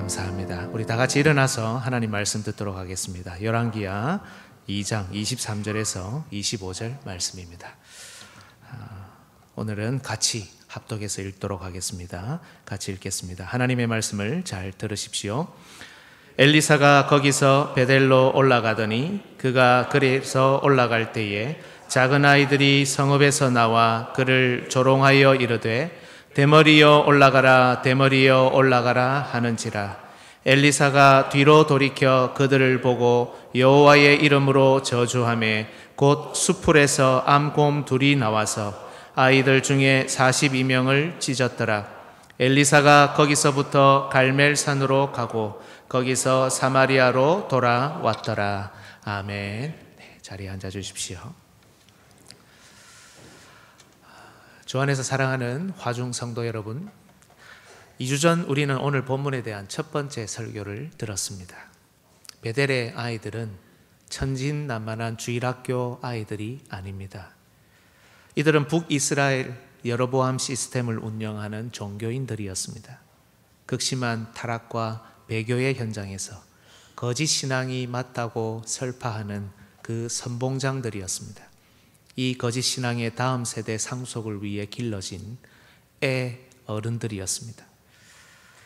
감사합니다. 우리 다 같이 일어나서 하나님 말씀 듣도록 하겠습니다. 열왕기하 2장 23절에서 25절 말씀입니다. 오늘은 같이 합독해서 읽도록 하겠습니다. 같이 읽겠습니다. 하나님의 말씀을 잘 들으십시오. 엘리사가 거기서 베델로 올라가더니 그가 그리에서 올라갈 때에 작은 아이들이 성읍에서 나와 그를 조롱하여 이르되 대머리여 올라가라 대머리여 올라가라 하는지라. 엘리사가 뒤로 돌이켜 그들을 보고 여호와의 이름으로 저주하매 곧 수풀에서 암곰 둘이 나와서 아이들 중에 42명을 찢었더라. 엘리사가 거기서부터 갈멜산으로 가고 거기서 사마리아로 돌아왔더라. 아멘. 자리에 앉아 주십시오. 주 안에서 사랑하는 화중 성도 여러분, 2주 전 우리는 오늘 본문에 대한 첫 번째 설교를 들었습니다. 베델의 아이들은 천진난만한 주일학교 아이들이 아닙니다. 이들은 북이스라엘 여로보암 시스템을 운영하는 종교인들이었습니다. 극심한 타락과 배교의 현장에서 거짓 신앙이 맞다고 설파하는 그 선봉장들이었습니다. 이 거짓 신앙의 다음 세대 상속을 위해 길러진 어른들이었습니다.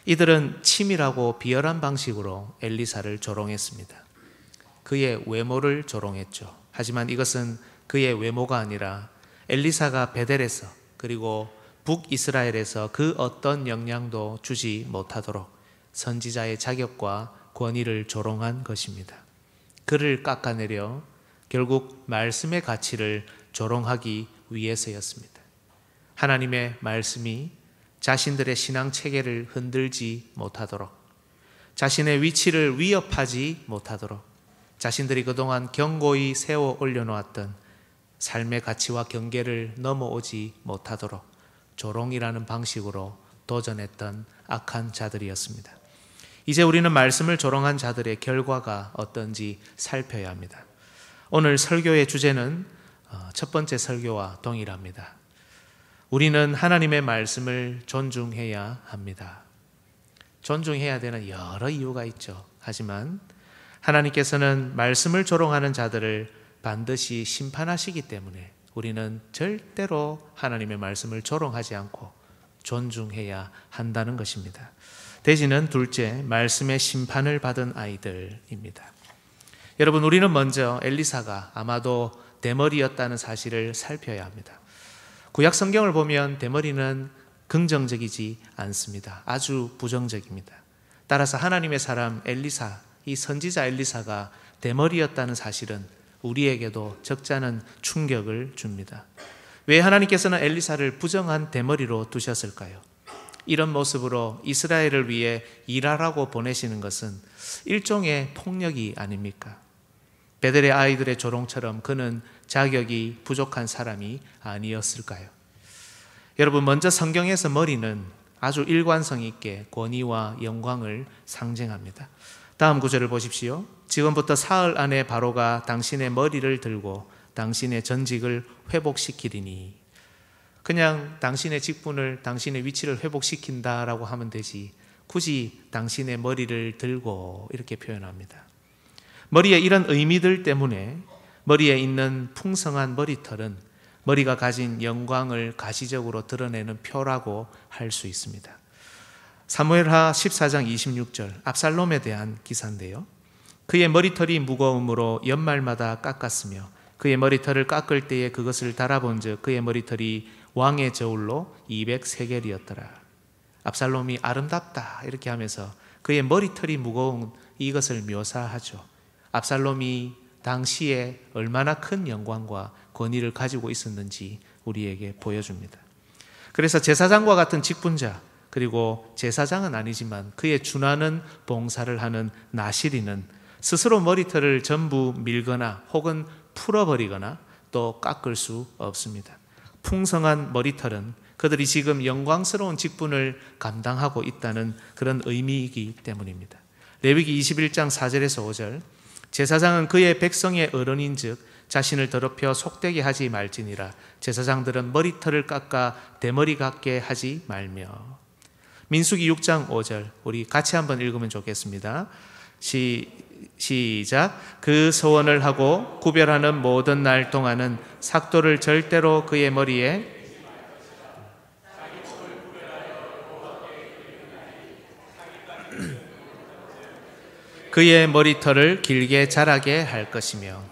이들은 치밀하고 비열한 방식으로 엘리사를 조롱했습니다. 그의 외모를 조롱했죠. 하지만 이것은 그의 외모가 아니라 엘리사가 베델에서 그리고 북이스라엘에서 그 어떤 영향도 주지 못하도록 선지자의 자격과 권위를 조롱한 것입니다. 그를 깎아내려 결국 말씀의 가치를 조롱하기 위해서였습니다. 하나님의 말씀이 자신들의 신앙 체계를 흔들지 못하도록, 자신의 위치를 위협하지 못하도록, 자신들이 그동안 견고히 세워 올려놓았던 삶의 가치와 경계를 넘어오지 못하도록 조롱이라는 방식으로 도전했던 악한 자들이었습니다. 이제 우리는 말씀을 조롱한 자들의 결과가 어떤지 살펴야 합니다. 오늘 설교의 주제는 첫 번째 설교와 동일합니다. 우리는 하나님의 말씀을 존중해야 합니다. 존중해야 되는 여러 이유가 있죠. 하지만 하나님께서는 말씀을 조롱하는 자들을 반드시 심판하시기 때문에 우리는 절대로 하나님의 말씀을 조롱하지 않고 존중해야 한다는 것입니다. 대신은 둘째, 말씀의 심판을 받은 아이들입니다. 여러분, 우리는 먼저 엘리사가 아마도 대머리였다는 사실을 살펴야 합니다. 구약 성경을 보면 대머리는 긍정적이지 않습니다. 아주 부정적입니다. 따라서 하나님의 사람 엘리사, 이 선지자 엘리사가 대머리였다는 사실은 우리에게도 적잖은 충격을 줍니다. 왜 하나님께서는 엘리사를 부정한 대머리로 두셨을까요? 이런 모습으로 이스라엘을 위해 일하라고 보내시는 것은 일종의 폭력이 아닙니까? 베델의 아이들의 조롱처럼 그는 자격이 부족한 사람이 아니었을까요? 여러분, 먼저 성경에서 머리는 아주 일관성 있게 권위와 영광을 상징합니다. 다음 구절을 보십시오. 지금부터 사흘 안에 바로가 당신의 머리를 들고 당신의 전직을 회복시키리니. 그냥 당신의 직분을, 당신의 위치를 회복시킨다라고 하면 되지 굳이 당신의 머리를 들고 이렇게 표현합니다. 머리에 이런 의미들 때문에 머리에 있는 풍성한 머리털은 머리가 가진 영광을 가시적으로 드러내는 표라고 할 수 있습니다. 사무엘하 14장 26절, 압살롬에 대한 기사인데요. 그의 머리털이 무거움으로 연말마다 깎았으며 그의 머리털을 깎을 때에 그것을 달아본 즉 그의 머리털이 왕의 저울로 200세겔이었더라. 압살롬이 아름답다 이렇게 하면서 그의 머리털이 무거운 이것을 묘사하죠. 압살롬이 당시에 얼마나 큰 영광과 권위를 가지고 있었는지 우리에게 보여줍니다. 그래서 제사장과 같은 직분자, 그리고 제사장은 아니지만 그에 준하는 봉사를 하는 나시리는 스스로 머리털을 전부 밀거나 혹은 풀어버리거나 또 깎을 수 없습니다. 풍성한 머리털은 그들이 지금 영광스러운 직분을 감당하고 있다는 그런 의미이기 때문입니다. 레위기 21장 4절에서 5절, 제사장은 그의 백성의 어른인즉 자신을 더럽혀 속되게 하지 말지니라. 제사장들은 머리털을 깎아 대머리 같게 하지 말며. 민수기 6장 5절 우리 같이 한번 읽으면 좋겠습니다. 시작. 그 소원을 하고 구별하는 모든 날 동안은 삭도를 절대로 그의 머리에 그의 머리털을 길게 자라게 할 것이며.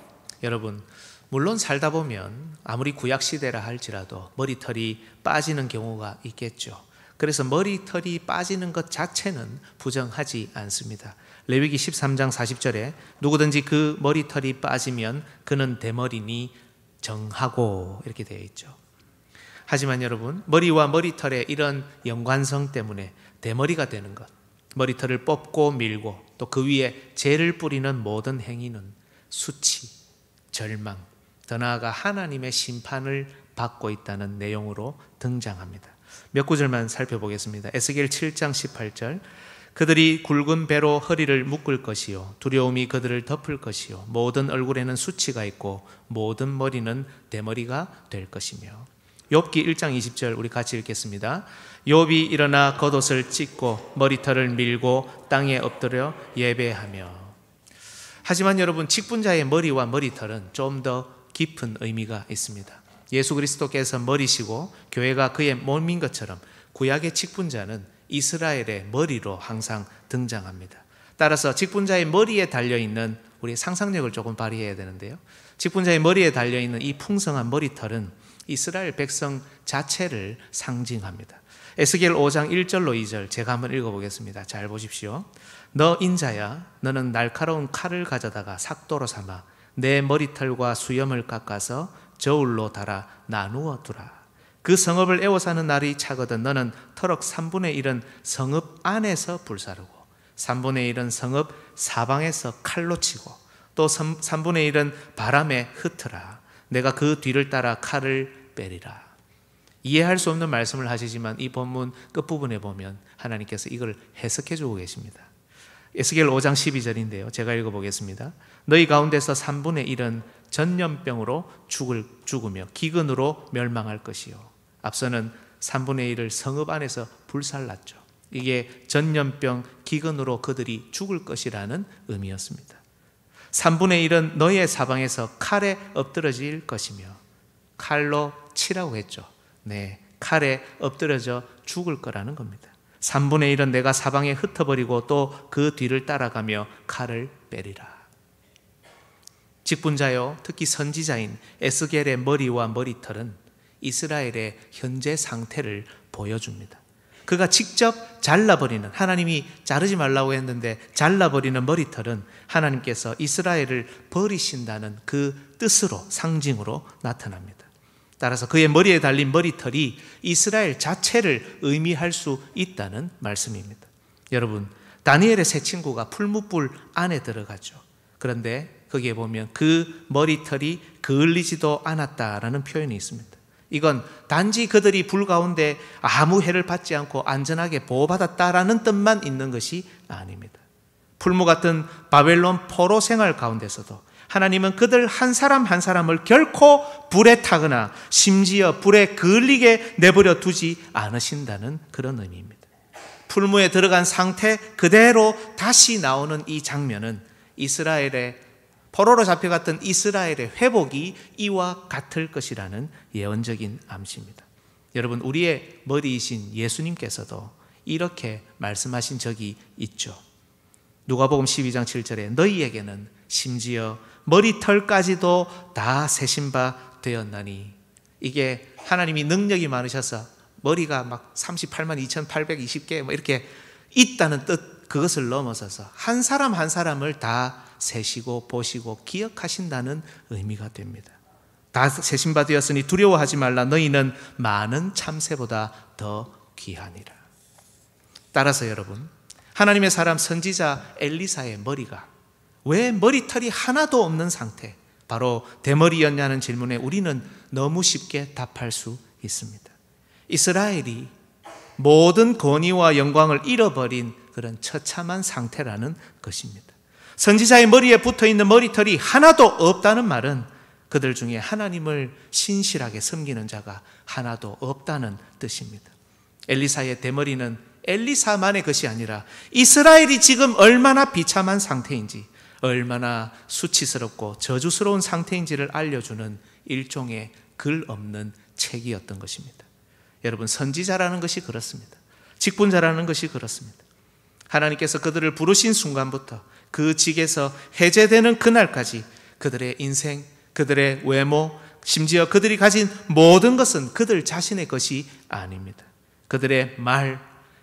여러분, 물론 살다 보면 아무리 구약시대라 할지라도 머리털이 빠지는 경우가 있겠죠. 그래서 머리털이 빠지는 것 자체는 부정하지 않습니다. 레위기 13장 40절에 누구든지 그 머리털이 빠지면 그는 대머리니 정하고 이렇게 되어 있죠. 하지만 여러분, 머리와 머리털의 이런 연관성 때문에 대머리가 되는 것, 머리털을 뽑고 밀고 또 그 위에 재를 뿌리는 모든 행위는 수치, 절망, 더 나아가 하나님의 심판을 받고 있다는 내용으로 등장합니다. 몇 구절만 살펴보겠습니다. 에스겔 7장 18절 그들이 굵은 배로 허리를 묶을 것이요 두려움이 그들을 덮을 것이요 모든 얼굴에는 수치가 있고 모든 머리는 대머리가 될 것이며. 욥기 1장 20절 우리 같이 읽겠습니다. 욥이 일어나 겉옷을 찢고 머리털을 밀고 땅에 엎드려 예배하며. 하지만 여러분, 직분자의 머리와 머리털은 좀 더 깊은 의미가 있습니다. 예수 그리스도께서 머리시고 교회가 그의 몸인 것처럼 구약의 직분자는 이스라엘의 머리로 항상 등장합니다. 따라서 직분자의 머리에 달려있는, 우리의 상상력을 조금 발휘해야 되는데요, 직분자의 머리에 달려있는 이 풍성한 머리털은 이스라엘 백성 자체를 상징합니다. 에스겔 5장 1절로 2절 제가 한번 읽어보겠습니다. 잘 보십시오. 너 인자야, 너는 날카로운 칼을 가져다가 삭도로 삼아 내 머리털과 수염을 깎아서 저울로 달아 나누어 두라. 그 성읍을 애워사는 날이 차거든 너는 터럭 3분의 1은 성읍 안에서 불사르고 3분의 1은 성읍 사방에서 칼로 치고 또 3분의 1은 바람에 흩으라. 내가 그 뒤를 따라 칼을 빼리라. 이해할 수 없는 말씀을 하시지만 이 본문 끝부분에 보면 하나님께서 이걸 해석해 주고 계십니다. 에스겔 5장 12절인데요. 제가 읽어보겠습니다. 너희 가운데서 3분의 1은 전염병으로 죽으며 기근으로 멸망할 것이요. 앞서는 3분의 1을 성읍 안에서 불살랐죠. 이게 전염병, 기근으로 그들이 죽을 것이라는 의미였습니다. 3분의 1은 너희의 사방에서 칼에 엎드러질 것이며. 칼로 치라고 했죠. 네, 칼에 엎드려져 죽을 거라는 겁니다. 3분의 1은 내가 사방에 흩어버리고 또 그 뒤를 따라가며 칼을 빼리라. 직분자요, 특히 선지자인 에스겔의 머리와 머리털은 이스라엘의 현재 상태를 보여줍니다. 그가 직접 잘라버리는, 하나님이 자르지 말라고 했는데 잘라버리는 머리털은 하나님께서 이스라엘을 버리신다는 그 뜻으로, 상징으로 나타납니다. 따라서 그의 머리에 달린 머리털이 이스라엘 자체를 의미할 수 있다는 말씀입니다. 여러분, 다니엘의 세 친구가 풀무불 안에 들어가죠. 그런데 거기에 보면 그 머리털이 그을리지도 않았다라는 표현이 있습니다. 이건 단지 그들이 불 가운데 아무 해를 받지 않고 안전하게 보호받았다라는 뜻만 있는 것이 아닙니다. 풀무 같은 바벨론 포로 생활 가운데서도 하나님은 그들 한 사람 한 사람을 결코 불에 타거나 심지어 불에 그을리게 내버려 두지 않으신다는 그런 의미입니다. 풀무에 들어간 상태 그대로 다시 나오는 이 장면은 이스라엘의 포로로 잡혀갔던 이스라엘의 회복이 이와 같을 것이라는 예언적인 암시입니다. 여러분, 우리의 머리이신 예수님께서도 이렇게 말씀하신 적이 있죠. 누가복음 12장 7절에 너희에게는 심지어 머리털까지도 다 세신 바 되었나니. 이게 하나님이 능력이 많으셔서 머리가 막 38만 2820개 뭐 이렇게 있다는 뜻, 그것을 넘어서서 한 사람 한 사람을 다 세시고 보시고 기억하신다는 의미가 됩니다. 다 세신 바 되었으니 두려워하지 말라. 너희는 많은 참새보다 더 귀하니라. 따라서 여러분, 하나님의 사람 선지자 엘리사의 머리가 왜 머리털이 하나도 없는 상태, 바로 대머리였냐는 질문에 우리는 너무 쉽게 답할 수 있습니다. 이스라엘이 모든 권위와 영광을 잃어버린 그런 처참한 상태라는 것입니다. 선지자의 머리에 붙어있는 머리털이 하나도 없다는 말은 그들 중에 하나님을 신실하게 섬기는 자가 하나도 없다는 뜻입니다. 엘리사의 대머리는 엘리사만의 것이 아니라 이스라엘이 지금 얼마나 비참한 상태인지, 얼마나 수치스럽고 저주스러운 상태인지를 알려주는 일종의 글 없는 책이었던 것입니다. 여러분, 선지자라는 것이 그렇습니다. 직분자라는 것이 그렇습니다. 하나님께서 그들을 부르신 순간부터 그 직에서 해제되는 그날까지 그들의 인생, 그들의 외모, 심지어 그들이 가진 모든 것은 그들 자신의 것이 아닙니다. 그들의 말,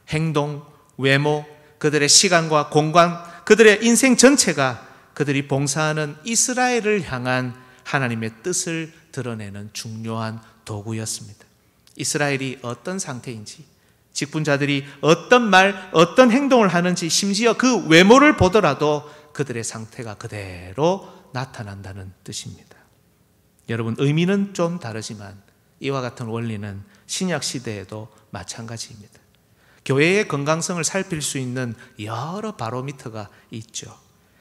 행동, 외모, 그들의 시간과 공간, 그들의 인생 전체가 그들이 봉사하는 이스라엘을 향한 하나님의 뜻을 드러내는 중요한 도구였습니다. 이스라엘이 어떤 상태인지, 직분자들이 어떤 말, 어떤 행동을 하는지, 심지어 그 외모를 보더라도 그들의 상태가 그대로 나타난다는 뜻입니다. 여러분, 의미는 좀 다르지만 이와 같은 원리는 신약 시대에도 마찬가지입니다. 교회의 건강성을 살필 수 있는 여러 바로미터가 있죠.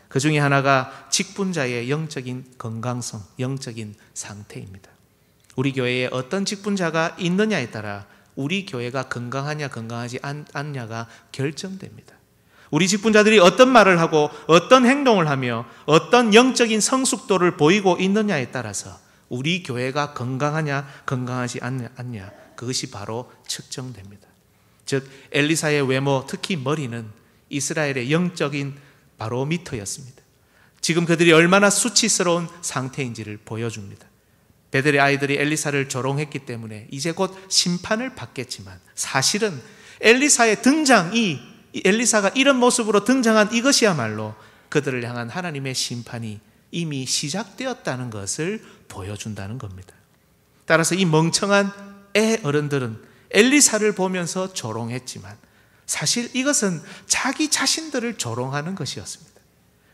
그 중에 하나가 직분자의 영적인 건강성, 영적인 상태입니다. 우리 교회에 어떤 직분자가 있느냐에 따라 우리 교회가 건강하냐 건강하지 않냐가 결정됩니다. 우리 직분자들이 어떤 말을 하고 어떤 행동을 하며 어떤 영적인 성숙도를 보이고 있느냐에 따라서 우리 교회가 건강하냐 건강하지 않냐, 그것이 바로 측정됩니다. 즉 엘리사의 외모, 특히 머리는 이스라엘의 영적인 바로미터였습니다. 지금 그들이 얼마나 수치스러운 상태인지를 보여줍니다. 베델의 아이들이 엘리사를 조롱했기 때문에 이제 곧 심판을 받겠지만, 사실은 엘리사의 등장이, 엘리사가 이런 모습으로 등장한 이것이야말로 그들을 향한 하나님의 심판이 이미 시작되었다는 것을 보여준다는 겁니다. 따라서 이 멍청한 애 어른들은 엘리사를 보면서 조롱했지만 사실 이것은 자기 자신들을 조롱하는 것이었습니다.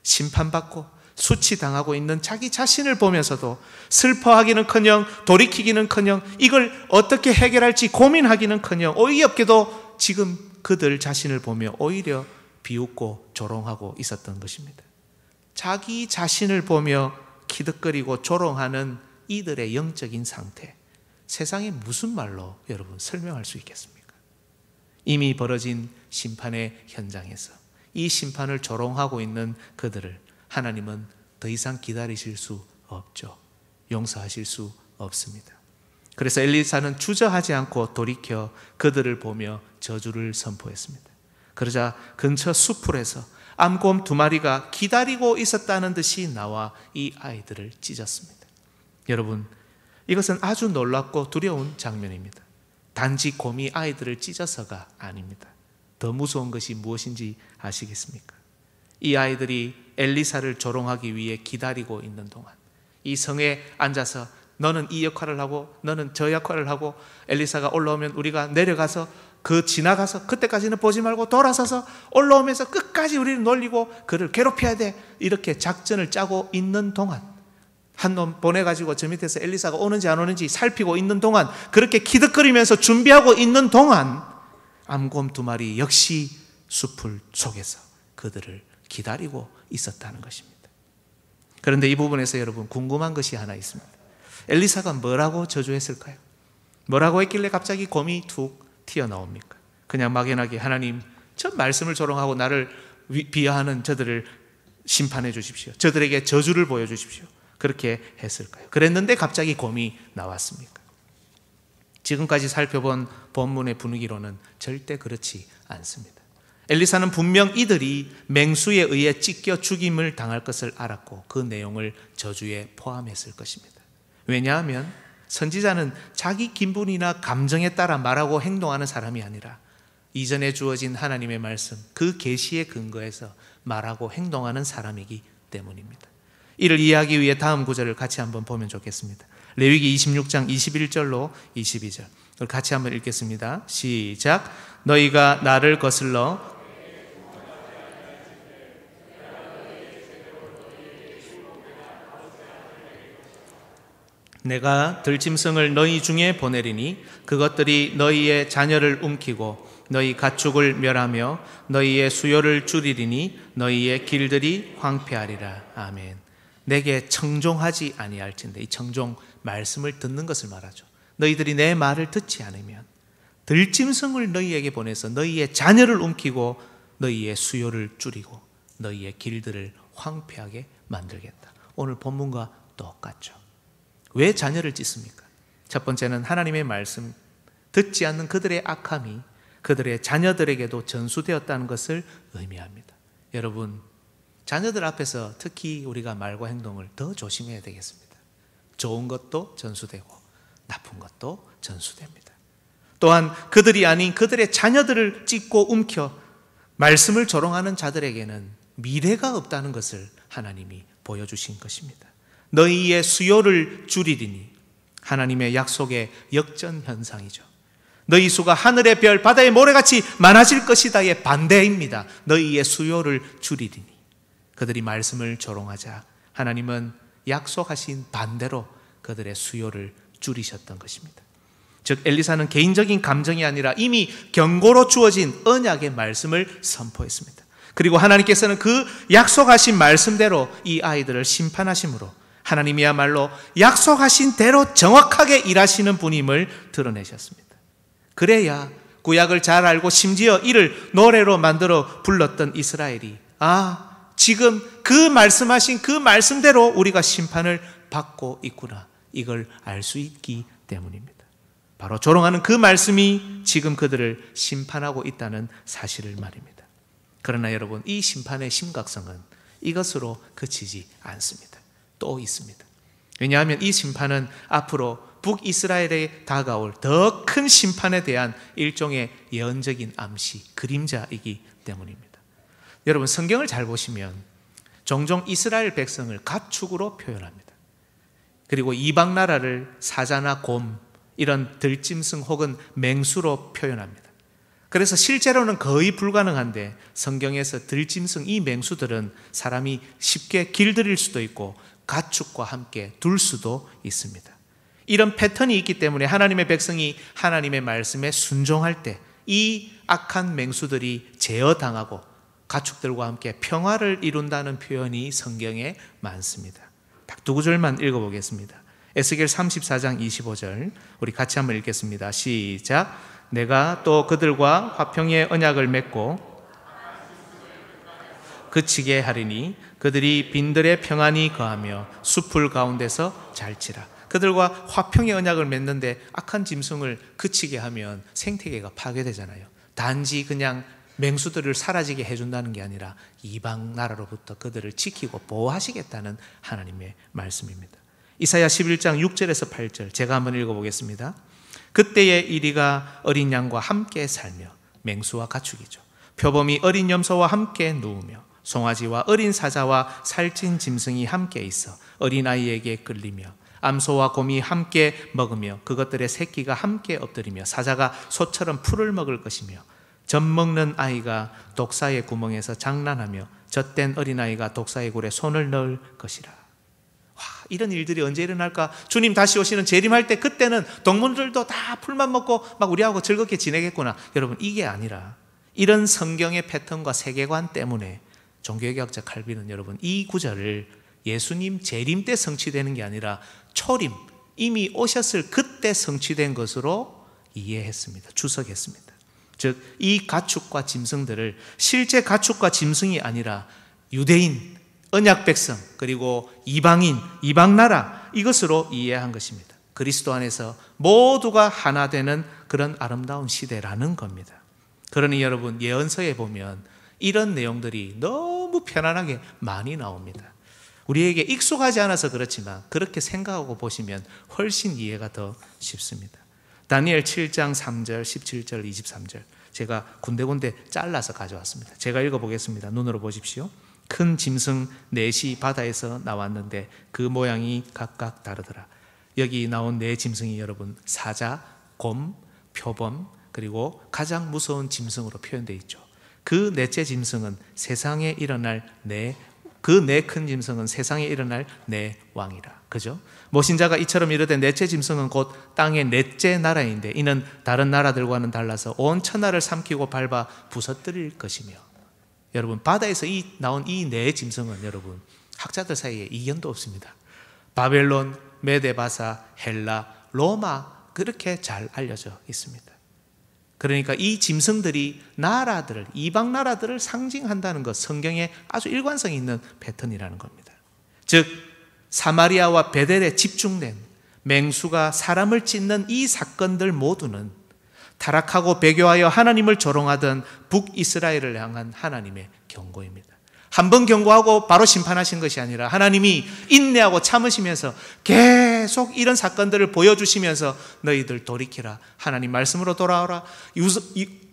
심판받고 수치당하고 있는 자기 자신을 보면서도 슬퍼하기는커녕 돌이키기는커녕 이걸 어떻게 해결할지 고민하기는커녕 어이없게도 지금 그들 자신을 보며 오히려 비웃고 조롱하고 있었던 것입니다. 자기 자신을 보며 키득거리고 조롱하는 이들의 영적인 상태, 세상에 무슨 말로 여러분 설명할 수 있겠습니까? 이미 벌어진 심판의 현장에서 이 심판을 조롱하고 있는 그들을 하나님은 더 이상 기다리실 수 없죠. 용서하실 수 없습니다. 그래서 엘리사는 주저하지 않고 돌이켜 그들을 보며 저주를 선포했습니다. 그러자 근처 수풀에서 암곰 2마리가 기다리고 있었다는 듯이 나와 이 아이들을 찢었습니다. 여러분, 이것은 아주 놀랍고 두려운 장면입니다. 단지 곰이 아이들을 찢어서가 아닙니다. 더 무서운 것이 무엇인지 아시겠습니까? 이 아이들이 엘리사를 조롱하기 위해 기다리고 있는 동안 이 성에 앉아서 너는 이 역할을 하고 너는 저 역할을 하고 엘리사가 올라오면 우리가 내려가서 지나가서 그때까지는 보지 말고 돌아서서 올라오면서 끝까지 우리를 놀리고 그를 괴롭혀야 돼, 이렇게 작전을 짜고 있는 동안, 한 놈 보내가지고 저 밑에서 엘리사가 오는지 안 오는지 살피고 있는 동안, 그렇게 키득거리면서 준비하고 있는 동안 암곰 2마리 역시 숲을 속에서 그들을 기다리고 있었다는 것입니다. 그런데 이 부분에서 여러분 궁금한 것이 하나 있습니다. 엘리사가 뭐라고 저주했을까요? 뭐라고 했길래 갑자기 곰이 툭 튀어나옵니까? 그냥 막연하게 하나님, 저 말씀을 조롱하고 나를 비하하는 저들을 심판해 주십시오, 저들에게 저주를 보여주십시오, 그렇게 했을까요? 그랬는데 갑자기 곰이 나왔습니까? 지금까지 살펴본 본문의 분위기로는 절대 그렇지 않습니다. 엘리사는 분명 이들이 맹수에 의해 찢겨 죽임을 당할 것을 알았고 그 내용을 저주에 포함했을 것입니다. 왜냐하면 선지자는 자기 기분이나 감정에 따라 말하고 행동하는 사람이 아니라 이전에 주어진 하나님의 말씀, 그 계시에 근거해서 말하고 행동하는 사람이기 때문입니다. 이를 이해하기 위해 다음 구절을 같이 한번 보면 좋겠습니다. 레위기 26장 21절로 22절 같이 한번 읽겠습니다. 시작. 너희가 나를 거슬러 내가 들짐승을 너희 중에 보내리니 그것들이 너희의 자녀를 움키고 너희 가축을 멸하며 너희의 수요를 줄이리니 너희의 길들이 황폐하리라. 아멘. 내게 청종하지 아니할진대. 이 청종, 말씀을 듣는 것을 말하죠. 너희들이 내 말을 듣지 않으면 들짐승을 너희에게 보내서 너희의 자녀를 움키고 너희의 수요를 줄이고 너희의 길들을 황폐하게 만들겠다. 오늘 본문과 똑같죠. 왜 자녀를 찢습니까? 첫 번째는 하나님의 말씀 듣지 않는 그들의 악함이 그들의 자녀들에게도 전수되었다는 것을 의미합니다. 여러분, 자녀들 앞에서 특히 우리가 말과 행동을 더 조심해야 되겠습니다. 좋은 것도 전수되고 나쁜 것도 전수됩니다. 또한 그들이 아닌 그들의 자녀들을 찢고 움켜 말씀을 조롱하는 자들에게는 미래가 없다는 것을 하나님이 보여주신 것입니다. 너희의 수요를 줄이리니, 하나님의 약속의 역전현상이죠. 너희 수가 하늘의 별 바다의 모래같이 많아질 것이다의 반대입니다. 너희의 수요를 줄이리니. 그들이 말씀을 조롱하자 하나님은 약속하신 반대로 그들의 수요를 줄이셨던 것입니다. 즉 엘리사는 개인적인 감정이 아니라 이미 경고로 주어진 언약의 말씀을 선포했습니다. 그리고 하나님께서는 그 약속하신 말씀대로 이 아이들을 심판하심으로 하나님이야말로 약속하신 대로 정확하게 일하시는 분임을 드러내셨습니다. 그래야 구약을 잘 알고 심지어 이를 노래로 만들어 불렀던 이스라엘이 지금 그 말씀하신 그 말씀대로 우리가 심판을 받고 있구나, 이걸 알 수 있기 때문입니다. 바로 조롱하는 그 말씀이 지금 그들을 심판하고 있다는 사실을 말입니다. 그러나 여러분, 이 심판의 심각성은 이것으로 그치지 않습니다. 또 있습니다. 왜냐하면 이 심판은 앞으로 북이스라엘에 다가올 더 큰 심판에 대한 일종의 예언적인 암시, 그림자이기 때문입니다. 여러분, 성경을 잘 보시면 종종 이스라엘 백성을 가축으로 표현합니다. 그리고 이방 나라를 사자나 곰, 이런 들짐승 혹은 맹수로 표현합니다. 그래서 실제로는 거의 불가능한데 성경에서 들짐승, 이 맹수들은 사람이 쉽게 길들일 수도 있고 가축과 함께 둘 수도 있습니다. 이런 패턴이 있기 때문에 하나님의 백성이 하나님의 말씀에 순종할 때 이 악한 맹수들이 제어당하고 가축들과 함께 평화를 이룬다는 표현이 성경에 많습니다. 딱 두 구절만 읽어보겠습니다. 에스겔 34장 25절 우리 같이 한번 읽겠습니다. 시작. 내가 또 그들과 화평의 언약을 맺고 그치게 하리니 그들이 빈들에 평안히 거하며 숲을 가운데서 잘지라. 그들과 화평의 언약을 맺는데 악한 짐승을 그치게 하면 생태계가 파괴되잖아요. 단지 그냥 맹수들을 사라지게 해준다는 게 아니라 이방 나라로부터 그들을 지키고 보호하시겠다는 하나님의 말씀입니다. 이사야 11장 6절에서 8절 제가 한번 읽어보겠습니다. 그때의 이리가 어린 양과 함께 살며, 맹수와 가축이죠. 표범이 어린 염소와 함께 누우며 송아지와 어린 사자와 살찐 짐승이 함께 있어 어린아이에게 끌리며 암소와 곰이 함께 먹으며 그것들의 새끼가 함께 엎드리며 사자가 소처럼 풀을 먹을 것이며 젖 먹는 아이가 독사의 구멍에서 장난하며 젖된 어린아이가 독사의 굴에 손을 넣을 것이라. 와, 이런 일들이 언제 일어날까? 주님 다시 오시는 재림할 때 그때는 동물들도 다 풀만 먹고 막 우리하고 즐겁게 지내겠구나. 여러분, 이게 아니라 이런 성경의 패턴과 세계관 때문에 종교개혁자 칼빈은 여러분 이 구절을 예수님 재림 때 성취되는 게 아니라 초림, 이미 오셨을 그때 성취된 것으로 이해했습니다. 주석했습니다. 즉 이 가축과 짐승들을 실제 가축과 짐승이 아니라 유대인, 언약 백성, 그리고 이방인, 이방 나라, 이것으로 이해한 것입니다. 그리스도 안에서 모두가 하나 되는 그런 아름다운 시대라는 겁니다. 그러니 여러분, 예언서에 보면 이런 내용들이 너무 편안하게 많이 나옵니다. 우리에게 익숙하지 않아서 그렇지만 그렇게 생각하고 보시면 훨씬 이해가 더 쉽습니다. 다니엘 7장 3절, 17절, 23절 제가 군데군데 잘라서 가져왔습니다. 제가 읽어보겠습니다. 눈으로 보십시오. 큰 짐승 넷이 바다에서 나왔는데 그 모양이 각각 다르더라. 여기 나온 네 짐승이 여러분 사자, 곰, 표범, 그리고 가장 무서운 짐승으로 표현되어 있죠. 그 넷째 짐승은 세상에 일어날 그 네 큰 짐승은 세상에 일어날 네 왕이라. 그죠? 모신자가 이처럼 이르되 넷째 짐승은 곧 땅의 넷째 나라인데 이는 다른 나라들과는 달라서 온 천하를 삼키고 밟아 부서뜨릴 것이며. 여러분, 바다에서 나온 이 네 짐승은 여러분 학자들 사이에 이견도 없습니다. 바벨론, 메데바사, 헬라, 로마, 그렇게 잘 알려져 있습니다. 그러니까 이 짐승들이 나라들을, 이방 나라들을 상징한다는 것, 성경에 아주 일관성이 있는 패턴이라는 겁니다. 즉 사마리아와 베델에 집중된 맹수가 사람을 찢는 이 사건들 모두는 타락하고 배교하여 하나님을 조롱하던 북이스라엘을 향한 하나님의 경고입니다. 한 번 경고하고 바로 심판하신 것이 아니라 하나님이 인내하고 참으시면서 계속 이런 사건들을 보여주시면서 너희들 돌이키라, 하나님 말씀으로 돌아오라,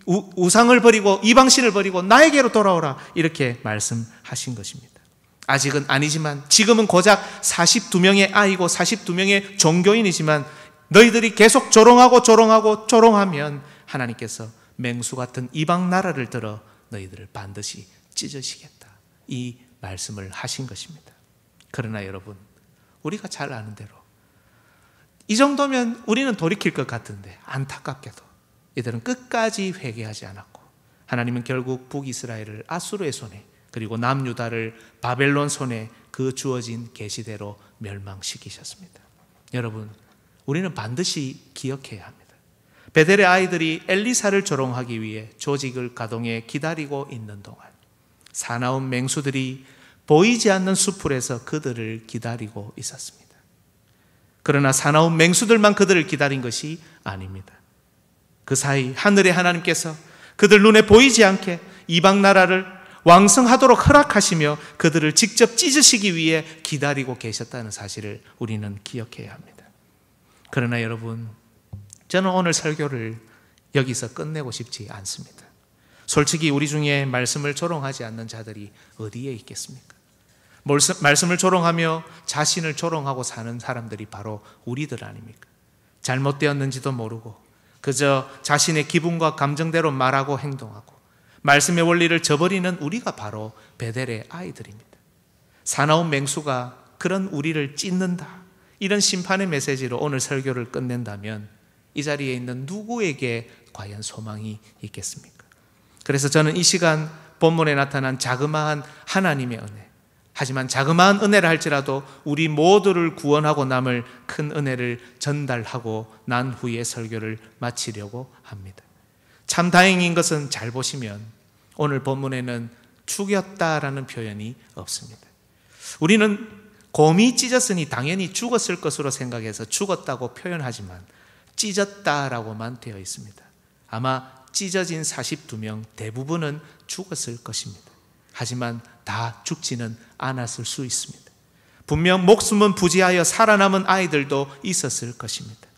우상을 버리고 이방신을 버리고 나에게로 돌아오라, 이렇게 말씀하신 것입니다. 아직은 아니지만 지금은 고작 42명의 아이고 42명의 종교인이지만 너희들이 계속 조롱하면 하나님께서 맹수 같은 이방 나라를 들어 너희들을 반드시 찢으시겠다, 이 말씀을 하신 것입니다. 그러나 여러분, 우리가 잘 아는 대로 이 정도면 우리는 돌이킬 것 같은데 안타깝게도 이들은 끝까지 회개하지 않았고 하나님은 결국 북이스라엘을 아수르의 손에, 그리고 남유다를 바벨론 손에 그 주어진 계시대로 멸망시키셨습니다. 여러분, 우리는 반드시 기억해야 합니다. 베델의 아이들이 엘리사를 조롱하기 위해 조직을 가동해 기다리고 있는 동안 사나운 맹수들이 보이지 않는 수풀에서 그들을 기다리고 있었습니다. 그러나 사나운 맹수들만 그들을 기다린 것이 아닙니다. 그 사이 하늘의 하나님께서 그들 눈에 보이지 않게 이방 나라를 왕성하도록 허락하시며 그들을 직접 찢으시기 위해 기다리고 계셨다는 사실을 우리는 기억해야 합니다. 그러나 여러분, 저는 오늘 설교를 여기서 끝내고 싶지 않습니다. 솔직히 우리 중에 말씀을 조롱하지 않는 자들이 어디에 있겠습니까? 말씀을 조롱하며 자신을 조롱하고 사는 사람들이 바로 우리들 아닙니까? 잘못되었는지도 모르고 그저 자신의 기분과 감정대로 말하고 행동하고 말씀의 원리를 저버리는 우리가 바로 베델의 아이들입니다. 사나운 맹수가 그런 우리를 찢는다, 이런 심판의 메시지로 오늘 설교를 끝낸다면 이 자리에 있는 누구에게 과연 소망이 있겠습니까? 그래서 저는 이 시간 본문에 나타난 자그마한 하나님의 은혜, 하지만 자그마한 은혜라 할지라도 우리 모두를 구원하고 남을 큰 은혜를 전달하고 난 후에 설교를 마치려고 합니다. 참 다행인 것은 잘 보시면 오늘 본문에는 죽였다라는 표현이 없습니다. 우리는 곰이 찢었으니 당연히 죽었을 것으로 생각해서 죽었다고 표현하지만 찢었다라고만 되어 있습니다. 아마 찢어진 42명 대부분은 죽었을 것입니다. 하지만 다 죽지는 않았을 수 있습니다. 분명 목숨은 부지하여 살아남은 아이들도 있었을 것입니다.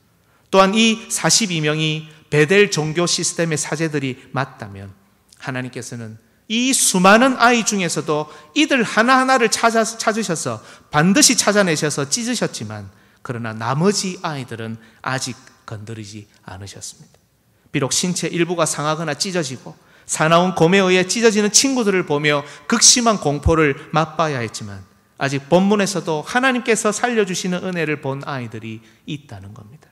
또한 이 42명이 베델 종교 시스템의 사제들이 맞다면 하나님께서는 이 수많은 아이 중에서도 이들 하나하나를 찾으셔서 반드시 찾아내셔서 찢으셨지만 그러나 나머지 아이들은 아직 건드리지 않으셨습니다. 비록 신체 일부가 상하거나 찢어지고 사나운 곰에 의해 찢어지는 친구들을 보며 극심한 공포를 맛봐야 했지만 아직 본문에서도 하나님께서 살려주시는 은혜를 본 아이들이 있다는 겁니다.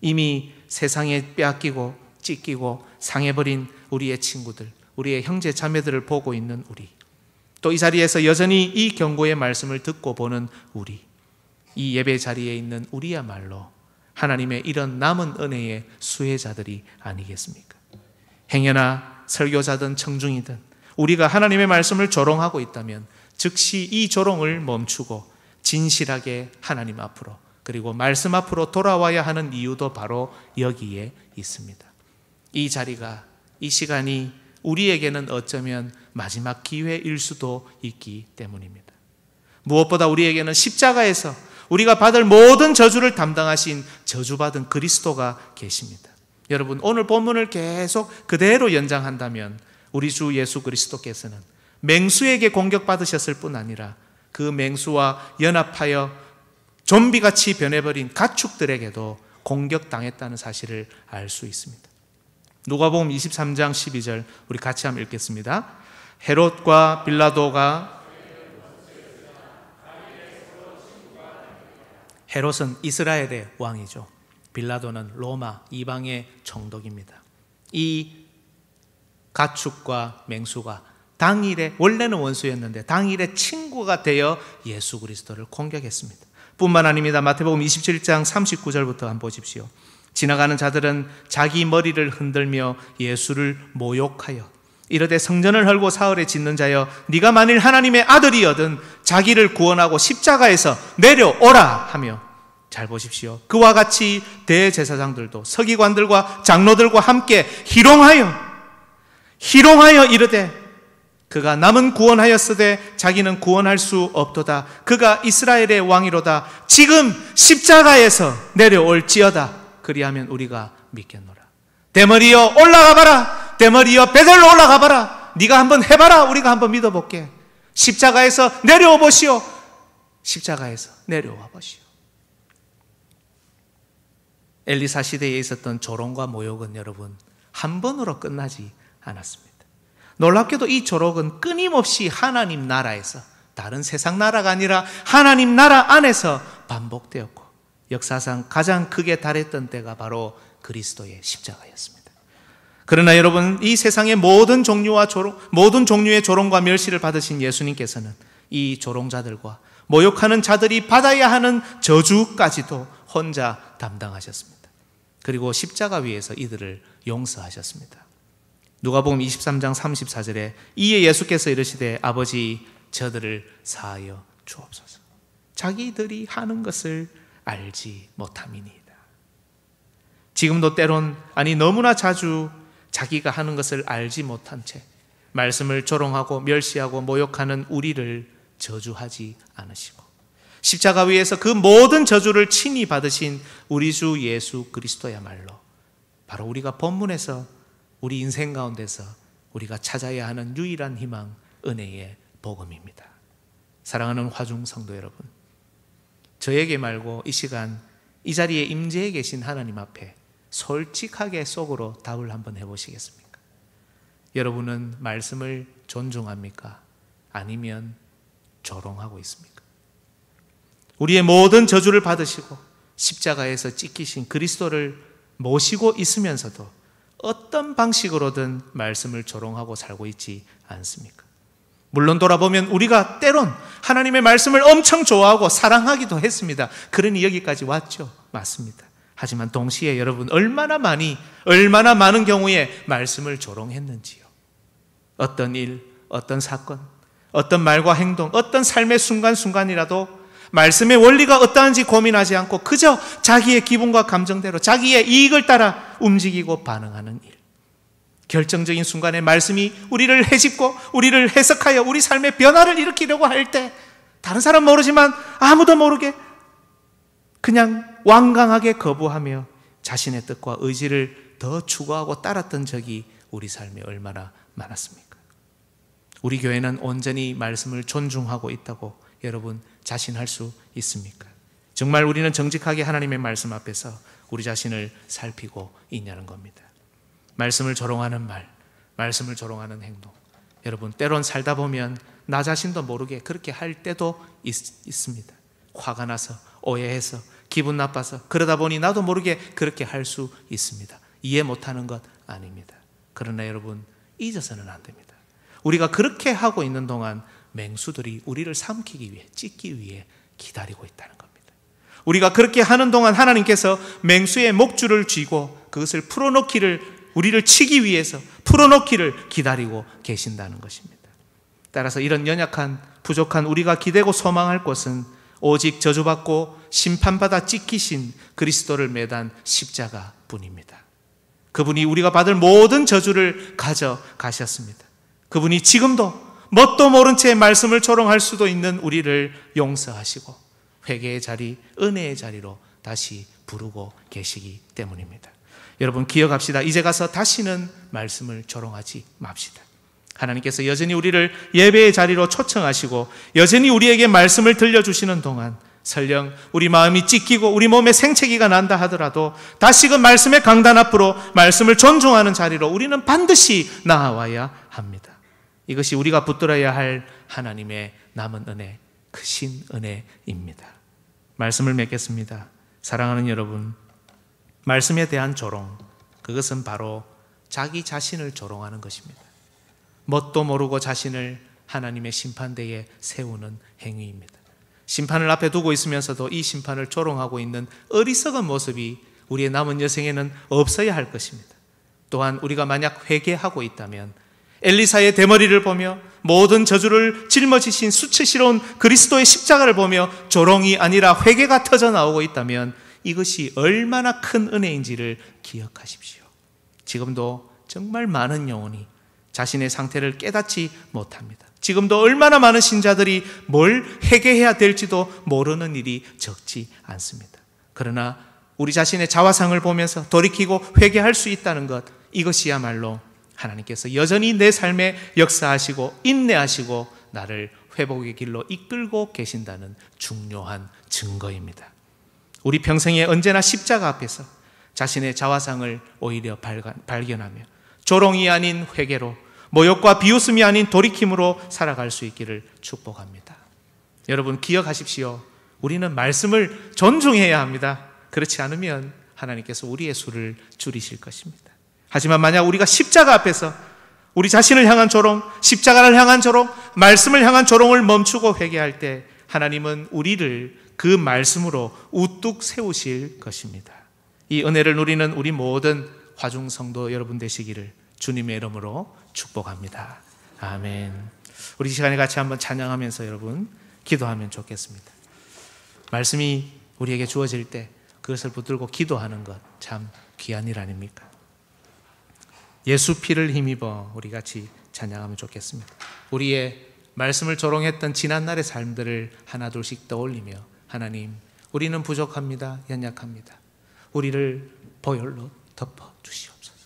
이미 세상에 빼앗기고 찢기고 상해버린 우리의 친구들, 우리의 형제 자매들을 보고 있는 우리, 또 이 자리에서 여전히 이 경고의 말씀을 듣고 보는 우리, 이 예배 자리에 있는 우리야말로 하나님의 이런 남은 은혜의 수혜자들이 아니겠습니까? 행여나 설교자든 청중이든 우리가 하나님의 말씀을 조롱하고 있다면 즉시 이 조롱을 멈추고 진실하게 하나님 앞으로 그리고 말씀 앞으로 돌아와야 하는 이유도 바로 여기에 있습니다. 이 자리가, 이 시간이 우리에게는 어쩌면 마지막 기회일 수도 있기 때문입니다. 무엇보다 우리에게는 십자가에서 우리가 받을 모든 저주를 담당하신 저주받은 그리스도가 계십니다. 여러분, 오늘 본문을 계속 그대로 연장한다면 우리 주 예수 그리스도께서는 맹수에게 공격받으셨을 뿐 아니라 그 맹수와 연합하여 좀비같이 변해버린 가축들에게도 공격당했다는 사실을 알 수 있습니다. 누가복음 23장 12절 우리 같이 한번 읽겠습니다. 헤롯과 빌라도가, 헤롯은 이스라엘의 왕이죠. 빌라도는 로마 이방의 총독입니다. 이 가축과 맹수가 당일에, 원래는 원수였는데 당일에 친구가 되어 예수 그리스도를 공격했습니다. 뿐만 아닙니다. 마태복음 27장 39절부터 한번 보십시오. 지나가는 자들은 자기 머리를 흔들며 예수를 모욕하여 이르되 성전을 헐고 사흘에 짓는 자여 네가 만일 하나님의 아들이여든 자기를 구원하고 십자가에서 내려오라 하며, 잘 보십시오, 그와 같이 대제사장들도 서기관들과 장로들과 함께 희롱하여 이르되 그가 남은 구원하였으되 자기는 구원할 수 없도다. 그가 이스라엘의 왕이로다. 지금 십자가에서 내려올지어다. 그리하면 우리가 믿겠노라. 대머리여 올라가봐라. 대머리여 베들로 올라가봐라. 네가 한번 해봐라. 우리가 한번 믿어볼게. 십자가에서 내려와 보시오. 십자가에서 내려와 보시오. 엘리사 시대에 있었던 조롱과 모욕은 여러분 한 번으로 끝나지 않았습니다. 놀랍게도 이 조롱은 끊임없이 하나님 나라에서, 다른 세상 나라가 아니라 하나님 나라 안에서 반복되었고, 역사상 가장 크게 달했던 때가 바로 그리스도의 십자가였습니다. 그러나 여러분, 이 세상의 모든 종류의 조롱과 멸시를 받으신 예수님께서는 이 조롱자들과 모욕하는 자들이 받아야 하는 저주까지도 혼자 담당하셨습니다. 그리고 십자가 위에서 이들을 용서하셨습니다. 누가복음 23장 34절에 이에 예수께서 이르시되 아버지 저들을 사하여 주옵소서. 자기들이 하는 것을 알지 못함이니이다. 지금도 때론, 아니 너무나 자주 자기가 하는 것을 알지 못한 채 말씀을 조롱하고 멸시하고 모욕하는 우리를 저주하지 않으시고, 십자가 위에서 그 모든 저주를 친히 받으신 우리 주 예수 그리스도야말로 바로 우리가 본문에서 우리 인생 가운데서 우리가 찾아야 하는 유일한 희망, 은혜의 복음입니다. 사랑하는 화중 성도 여러분, 저에게 말고 이 시간 이 자리에 임재해 계신 하나님 앞에 솔직하게 속으로 답을 한번 해보시겠습니까? 여러분은 말씀을 존중합니까? 아니면 조롱하고 있습니까? 우리의 모든 저주를 받으시고 십자가에서 찢기신 그리스도를 모시고 있으면서도 어떤 방식으로든 말씀을 조롱하고 살고 있지 않습니까? 물론 돌아보면 우리가 때론 하나님의 말씀을 엄청 좋아하고 사랑하기도 했습니다. 그러니 여기까지 왔죠. 맞습니다. 하지만 동시에 여러분, 얼마나 많은 경우에 말씀을 조롱했는지요. 어떤 일, 어떤 사건, 어떤 말과 행동, 어떤 삶의 순간순간이라도 말씀의 원리가 어떠한지 고민하지 않고 그저 자기의 기분과 감정대로 자기의 이익을 따라 움직이고 반응하는 일. 결정적인 순간에 말씀이 우리를 헤집고 우리를 해석하여 우리 삶의 변화를 일으키려고 할 때 다른 사람 모르지만 아무도 모르게 그냥 완강하게 거부하며 자신의 뜻과 의지를 더 추구하고 따랐던 적이 우리 삶에 얼마나 많았습니까? 우리 교회는 온전히 말씀을 존중하고 있다고 여러분 자신할 수 있습니까? 정말 우리는 정직하게 하나님의 말씀 앞에서 우리 자신을 살피고 있냐는 겁니다. 말씀을 조롱하는 말, 말씀을 조롱하는 행동, 여러분 때론 살다 보면 나 자신도 모르게 그렇게 할 때도 있습니다. 화가 나서, 오해해서, 기분 나빠서, 그러다 보니 나도 모르게 그렇게 할 수 있습니다. 이해 못하는 것 아닙니다. 그러나 여러분 잊어서는 안 됩니다. 우리가 그렇게 하고 있는 동안 맹수들이 우리를 삼키기 위해, 찢기 위해 기다리고 있다는 겁니다. 우리가 그렇게 하는 동안 하나님께서 맹수의 목줄을 쥐고 그것을 우리를 치기 위해서 풀어놓기를 기다리고 계신다는 것입니다. 따라서 이런 연약한, 부족한 우리가 기대고 소망할 것은 오직 저주받고 심판받아 찢기신 그리스도를 매단 십자가 뿐입니다. 그분이 우리가 받을 모든 저주를 가져가셨습니다. 그분이 지금도 뭣도 모른 채 말씀을 조롱할 수도 있는 우리를 용서하시고 회개의 자리, 은혜의 자리로 다시 부르고 계시기 때문입니다. 여러분 기억합시다. 이제 가서 다시는 말씀을 조롱하지 맙시다. 하나님께서 여전히 우리를 예배의 자리로 초청하시고 여전히 우리에게 말씀을 들려주시는 동안 설령 우리 마음이 찢기고 우리 몸에 생채기가 난다 하더라도 다시금 말씀의 강단 앞으로 말씀을 존중하는 자리로 우리는 반드시 나아와야 합니다. 이것이 우리가 붙들어야 할 하나님의 남은 은혜, 크신 은혜입니다. 말씀을 맺겠습니다. 사랑하는 여러분, 말씀에 대한 조롱, 그것은 바로 자기 자신을 조롱하는 것입니다. 뭣도 모르고 자신을 하나님의 심판대에 세우는 행위입니다. 심판을 앞에 두고 있으면서도 이 심판을 조롱하고 있는 어리석은 모습이 우리의 남은 여생에는 없어야 할 것입니다. 또한 우리가 만약 회개하고 있다면 엘리사의 대머리를 보며 모든 저주를 짊어지신 수치스러운 그리스도의 십자가를 보며 조롱이 아니라 회개가 터져 나오고 있다면 이것이 얼마나 큰 은혜인지를 기억하십시오. 지금도 정말 많은 영혼이 자신의 상태를 깨닫지 못합니다. 지금도 얼마나 많은 신자들이 뭘 회개해야 될지도 모르는 일이 적지 않습니다. 그러나 우리 자신의 자화상을 보면서 돌이키고 회개할 수 있다는 것, 이것이야말로 하나님께서 여전히 내 삶에 역사하시고 인내하시고 나를 회복의 길로 이끌고 계신다는 중요한 증거입니다. 우리 평생에 언제나 십자가 앞에서 자신의 자화상을 오히려 발견하며 조롱이 아닌 회개로, 모욕과 비웃음이 아닌 돌이킴으로 살아갈 수 있기를 축복합니다. 여러분 기억하십시오. 우리는 말씀을 존중해야 합니다. 그렇지 않으면 하나님께서 우리의 수를 줄이실 것입니다. 하지만 만약 우리가 십자가 앞에서 우리 자신을 향한 조롱, 십자가를 향한 조롱, 말씀을 향한 조롱을 멈추고 회개할 때 하나님은 우리를 그 말씀으로 우뚝 세우실 것입니다. 이 은혜를 누리는 우리 모든 화중성도 여러분 되시기를 주님의 이름으로 축복합니다. 아멘. 우리 시간에 같이 한번 찬양하면서 여러분 기도하면 좋겠습니다. 말씀이 우리에게 주어질 때 그것을 붙들고 기도하는 것 참 귀한 일 아닙니까? 예수 피를 힘입어 우리 같이 찬양하면 좋겠습니다. 우리의 말씀을 조롱했던 지난날의 삶들을 하나둘씩 떠올리며 하나님, 우리는 부족합니다. 연약합니다. 우리를 보혈로 덮어 주시옵소서.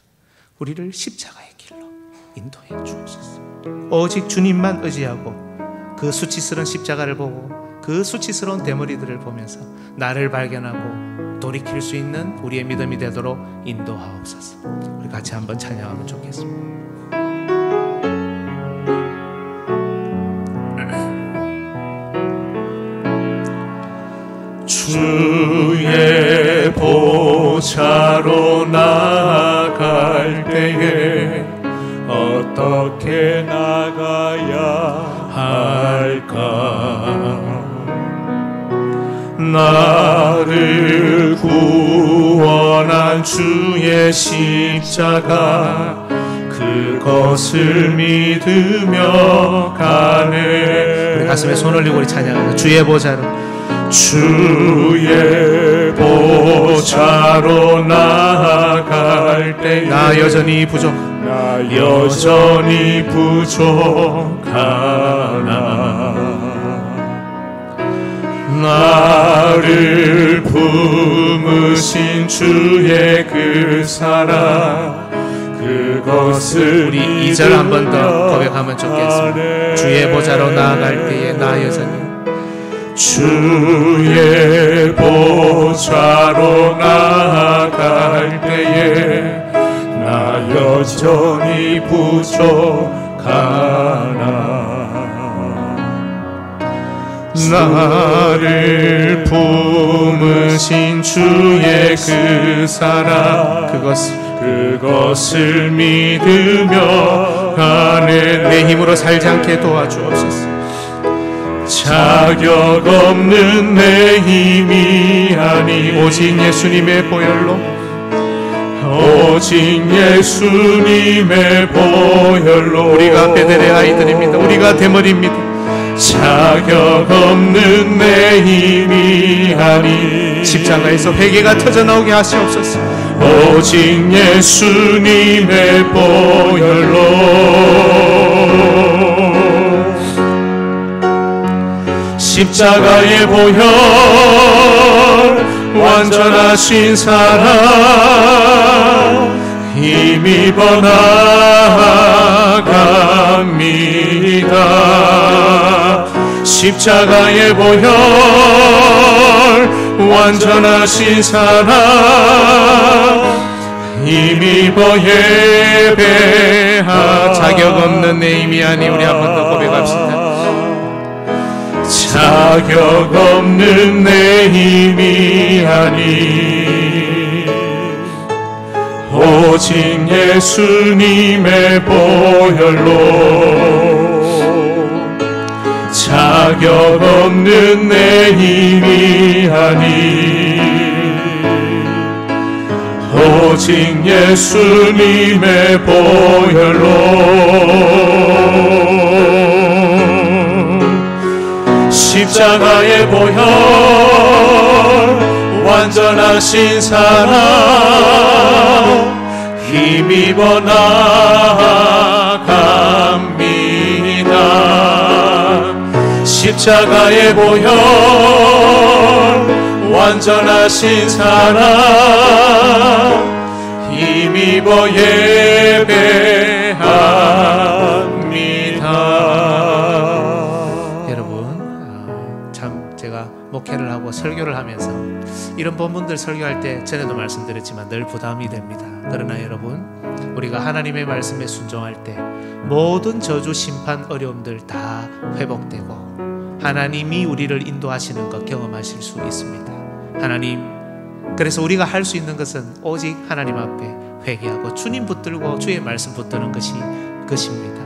우리를 십자가의 길로 인도해 주옵소서. 오직 주님만 의지하고 그 수치스러운 십자가를 보고 그 수치스러운 대머리들을 보면서 나를 발견하고 돌이킬 수 있는 우리의 믿음이 되도록 인도하옵소서. 우리 같이 한번 찬양하면 좋겠습니다. 주의 보좌로 나아갈 때에 어떻게 나가야 할까? 나를 구원한 주의 십자가, 그것을 믿으며 가네. 우리 가슴에 손 올리고 우리 찬양하자. 주의 보좌로, 주의 보좌로 나아갈 때 나 여전히 부족하나. 나를 품으신 주의 그 사랑, 그것을 우리 2절 한 번 더 고백하면 좋겠습니다. 주의 보좌로 나아갈 때에 나 여전히, 주의 보좌로 나아갈 때에 나 여전히 부족하나. 나를 품으신 주의 그 사랑, 그것을 믿으며 가네. 내 힘으로 살지 않게 도와주옵소서. 자격 없는 내 힘이 아니 오직 예수님의 보혈로, 오직 예수님의 보혈로. 우리가 베델의 아이들입니다. 우리가 대머리입니다. 자격 없는 내 힘이 아니 십자가에서 회개가 터져나오게 하시옵소서. 오직 예수님의 보혈로. 십자가의 보혈, 완전하신 사랑, 힘입어 나아갑니다. 십자가의 보혈, 완전하신 사랑, 힘입어 예배하. 자격 없는 내 힘이 아니, 우리 한 번 더 고백합시다. 자격 없는 내 힘이 아니 오직 예수님의 보혈로. 자격 없는 내 힘이 아니 참 예수님의 보혈로 십자가의 보혈 완전하신 사랑 힘입어 나아갑니다. 십자가의 보혈 완전하신 사랑 힘입어 예배합니다. 여러분, 참 제가 목회를 하고 설교를 하면서 이런 본문들 설교할 때 전에도 말씀드렸지만 늘 부담이 됩니다. 그러나 여러분, 우리가 하나님의 말씀에 순종할 때 모든 저주, 심판, 어려움들 다 회복되고 하나님이 우리를 인도하시는 것 경험하실 수 있습니다. 하나님, 그래서 우리가 할 수 있는 것은 오직 하나님 앞에 회개하고 주님 붙들고 주의 말씀 붙드는 것입니다.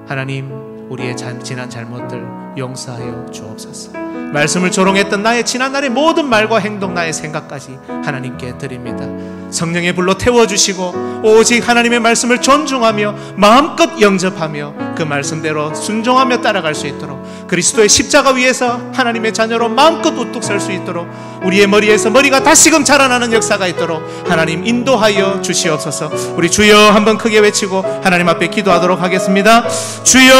하나님, 우리의 지난 잘못들 용서하여 주옵소서. 말씀을 조롱했던 나의 지난날의 모든 말과 행동, 나의 생각까지 하나님께 드립니다. 성령의 불로 태워주시고 오직 하나님의 말씀을 존중하며 마음껏 영접하며 그 말씀대로 순종하며 따라갈 수 있도록, 그리스도의 십자가 위에서 하나님의 자녀로 마음껏 우뚝 설 수 있도록, 우리의 머리에서 머리가 다시금 자라나는 역사가 있도록 하나님 인도하여 주시옵소서. 우리 주여 한번 크게 외치고 하나님 앞에 기도하도록 하겠습니다. 주여,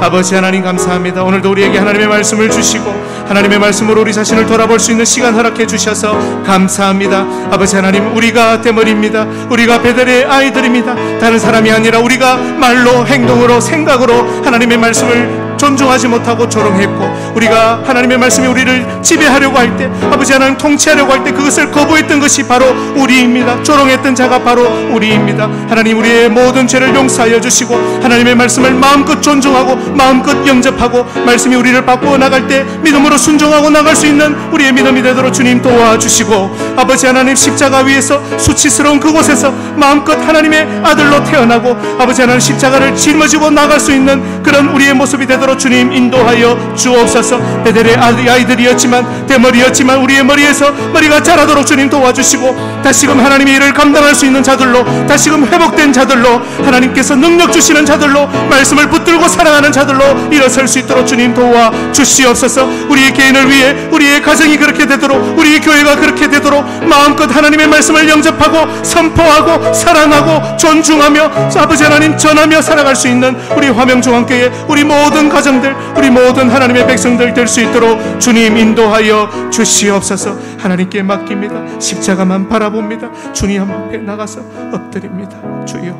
아버지 하나님 감사합니다. 오늘도 우리에게 하나님의 말씀을 주시고 하나님의 말씀으로 우리 자신을 돌아볼 수 있는 시간 허락해 주셔서 감사합니다. 아버지 하나님, 우리가 대머리입니다. 우리가 베델의 아이들입니다. 다른 사람이 아니라 우리가 말로, 행동으로, 생각으로 하나님의 말씀을 존중하지 못하고 조롱했고, 우리가 하나님의 말씀이 우리를 지배하려고 할 때, 아버지 하나님 통치하려고 할 때 그것을 거부했던 것이 바로 우리입니다. 조롱했던 자가 바로 우리입니다. 하나님, 우리의 모든 죄를 용서하여 주시고 하나님의 말씀을 마음껏 존중하고 마음껏 영접하고 말씀이 우리를 바꾸어 나갈 때 믿음으로 순종하고 나갈 수 있는 우리의 믿음이 되도록 주님 도와주시고, 아버지 하나님, 십자가 위에서 수치스러운 그곳에서 마음껏 하나님의 아들로 태어나고 아버지 하나님 십자가를 짊어지고 나갈 수 있는 그런 우리의 모습이 되도록 주님 인도하여 주옵소서. 베델의 아이들이었지만, 대머리였지만 우리의 머리에서 머리가 자라도록 주님 도와주시고 다시금 하나님의 일을 감당할 수 있는 자들로, 다시금 회복된 자들로, 하나님께서 능력 주시는 자들로, 말씀을 붙들고 사랑하는 자들로 일어설 수 있도록 주님 도와주시옵소서. 우리의 개인을 위해 우리의 가정이 그렇게 되도록, 우리의 교회가 그렇게 되도록 마음껏 하나님의 말씀을 영접하고 선포하고 사랑하고 존중하며 아버지 하나님 전하며 살아갈 수 있는 우리 화명중앙교회, 우리 모든 가정들, 우리 모든 하나님의 백성들 될 수 있도록 주님 인도하여 주시옵소서. 하나님께 맡깁니다. 십자가만 바라봅니다. 주님 앞에 나가서 엎드립니다. 주여,